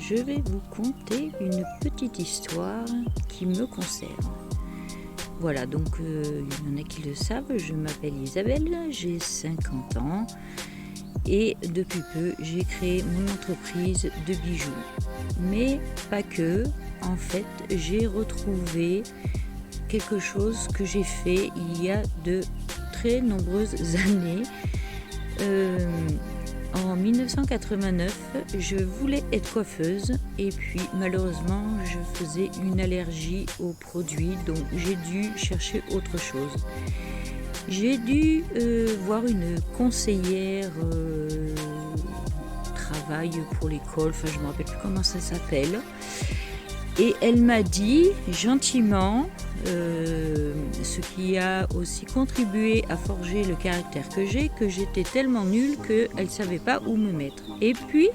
je vais vous conter une petite histoire qui me concerne. Voilà, donc il y en a qui le savent, je m'appelle Isabelle, j'ai 50 ans et depuis peu j'ai créé mon entreprise de bijoux. Mais pas que, en fait j'ai retrouvé quelque chose que j'ai fait il y a de très nombreuses années. En 1989, je voulais être coiffeuse et puis malheureusement je faisais une allergie aux produits, donc j'ai dû chercher autre chose. J'ai dû voir une conseillère travail pour l'école, enfin je ne me rappelle plus comment ça s'appelle. Et elle m'a dit gentiment, ce qui a aussi contribué à forger le caractère que j'ai, que j'étais tellement nulle qu'elle ne savait pas où me mettre. Et puis,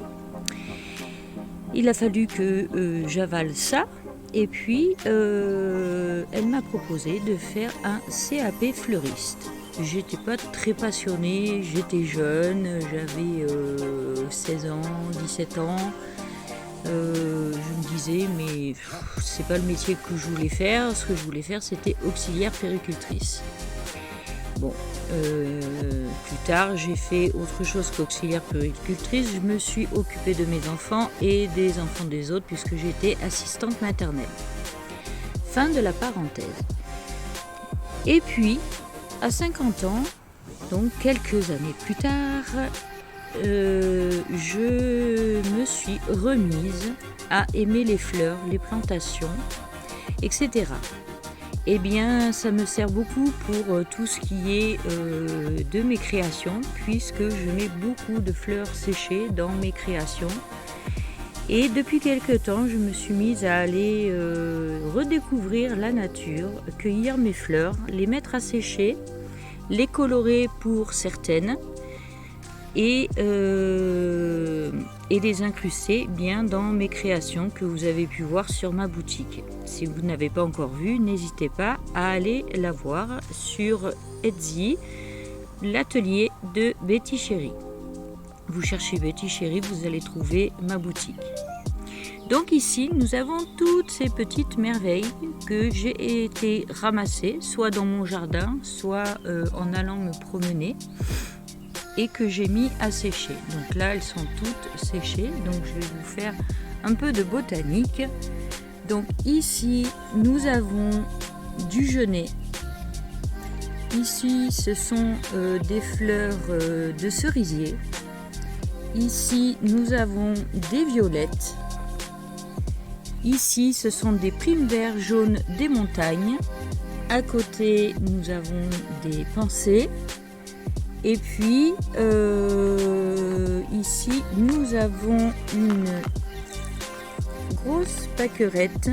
il a fallu que j'avale ça. Et puis, elle m'a proposé de faire un CAP fleuriste. J'étais pas très passionnée, j'étais jeune, j'avais 16 ans, 17 ans. Je me disais mais c'est pas le métier que je voulais faire. Ce que je voulais faire, c'était auxiliaire puéricultrice. Bon, plus tard j'ai fait autre chose qu'auxiliaire puéricultrice. Je me suis occupée de mes enfants et des enfants des autres puisque j'étais assistante maternelle. Fin de la parenthèse. Et puis à 50 ans, donc quelques années plus tard, je me suis remise à aimer les fleurs, les plantations, etc. Eh bien, ça me sert beaucoup pour tout ce qui est de mes créations, puisque je mets beaucoup de fleurs séchées dans mes créations. Et depuis quelque temps, je me suis mise à aller redécouvrir la nature, cueillir mes fleurs, les mettre à sécher, les colorer pour certaines, et les incruster bien dans mes créations que vous avez pu voir sur ma boutique. Si vous n'avez pas encore vu, n'hésitez pas à aller la voir sur Etsy, l'atelier de Betty Chérie. Vous cherchez Betty Chérie, vous allez trouver ma boutique. Donc ici, nous avons toutes ces petites merveilles que j'ai été ramasser, soit dans mon jardin, soit en allant me promener, et que j'ai mis à sécher. Donc là, elles sont toutes séchées. Donc je vais vous faire un peu de botanique. Donc ici, nous avons du genêt. Ici, ce sont des fleurs de cerisier. Ici, nous avons des violettes. Ici, ce sont des primes-verts jaunes des montagnes. À côté, nous avons des pensées. Et puis, ici, nous avons une grosse pâquerette.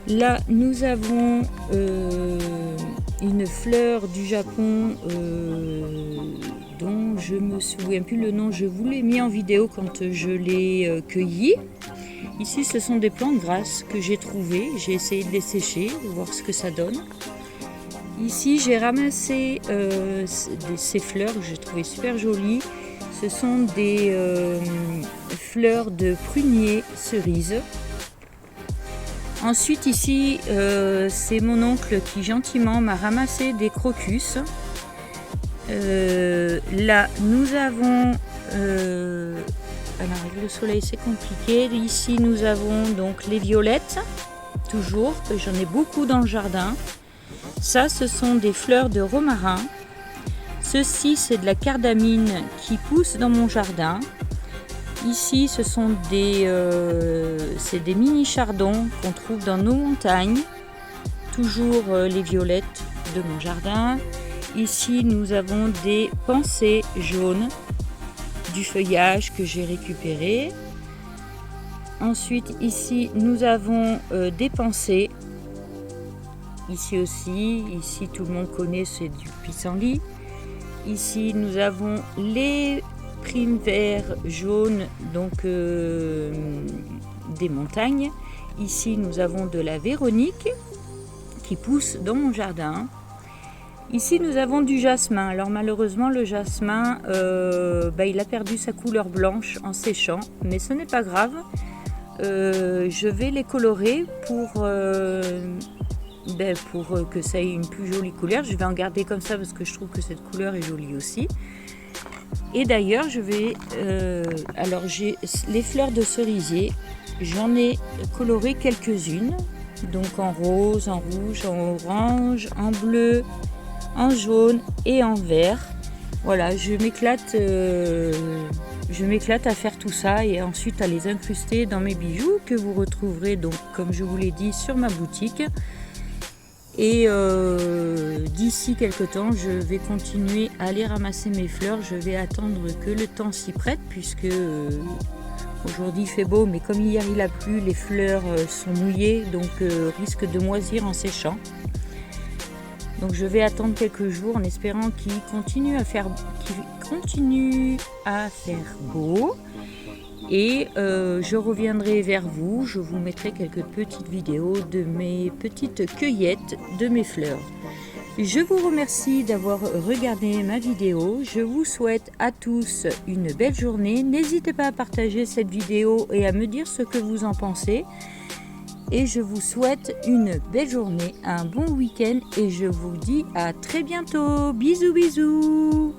Là, nous avons une fleur du Japon dont je me souviens plus le nom. Je vous l'ai mis en vidéo quand je l'ai cueillie. Ici, ce sont des plantes grasses que j'ai trouvées. J'ai essayé de les sécher, de voir ce que ça donne. Ici, j'ai ramassé ces fleurs que j'ai trouvées super jolies. Ce sont des fleurs de prunier cerise. Ensuite, ici, c'est mon oncle qui gentiment m'a ramassé des crocus. Là, nous avons... alors, avec le soleil, c'est compliqué. Ici, nous avons donc les violettes, toujours. J'en ai beaucoup dans le jardin. Ça, ce sont des fleurs de romarin. Ceci, c'est de la cardamine qui pousse dans mon jardin. Ici, ce sont des mini chardons qu'on trouve dans nos montagnes. Toujours les violettes de mon jardin. Ici, nous avons des pensées jaunes, du feuillage que j'ai récupéré. Ensuite, ici, nous avons des pensées. Ici aussi, ici tout le monde connaît, c'est du pissenlit. Ici nous avons les primes verts jaunes, donc des montagnes. Ici nous avons de la Véronique qui pousse dans mon jardin. Ici nous avons du jasmin. Alors malheureusement le jasmin il a perdu sa couleur blanche en séchant, mais ce n'est pas grave. Je vais les colorer pour que ça ait une plus jolie couleur. Je vais en garder comme ça parce que je trouve que cette couleur est jolie aussi. Et d'ailleurs je vais alors j'ai les fleurs de cerisier, j'en ai coloré quelques-unes, donc en rose, en rouge, en orange, en bleu, en jaune et en vert. Voilà, je m'éclate à faire tout ça et ensuite à les incruster dans mes bijoux que vous retrouverez donc comme je vous l'ai dit sur ma boutique. Et d'ici quelques temps je vais continuer à aller ramasser mes fleurs. Je vais attendre que le temps s'y prête puisque aujourd'hui il fait beau, mais comme hier il a plu, les fleurs sont mouillées, donc risquent de moisir en séchant. Donc je vais attendre quelques jours en espérant qu'il continue à faire beau. Et je reviendrai vers vous, je vous mettrai quelques petites vidéos de mes petites cueillettes de mes fleurs. Je vous remercie d'avoir regardé ma vidéo. Je vous souhaite à tous une belle journée. N'hésitez pas à partager cette vidéo et à me dire ce que vous en pensez. Et je vous souhaite une belle journée, un bon week-end et je vous dis à très bientôt. Bisous bisous.